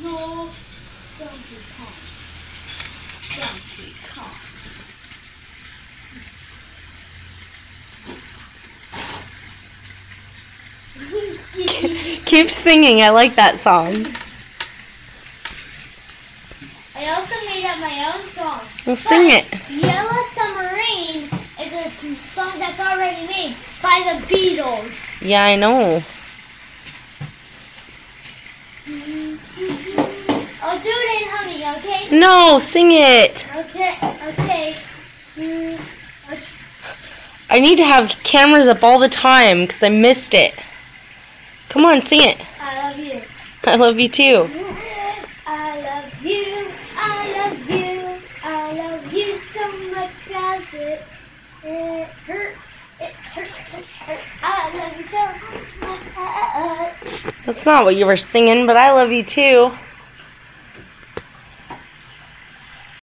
No, don't be calm. Don't be calm. Keep singing. I like that song. I also made up my own song. Well, sing it. Yellow Submarine is a song that's already made by the Beatles. Yeah, I know. I'll do it in humming, okay? No, sing it. Okay. I need to have cameras up all the time because I missed it. Come on, sing it. I love you. I love you too. I love you. I love you. I love you so much as it hurts. It hurts. I love you so much. That's not what you were singing, but I love you too.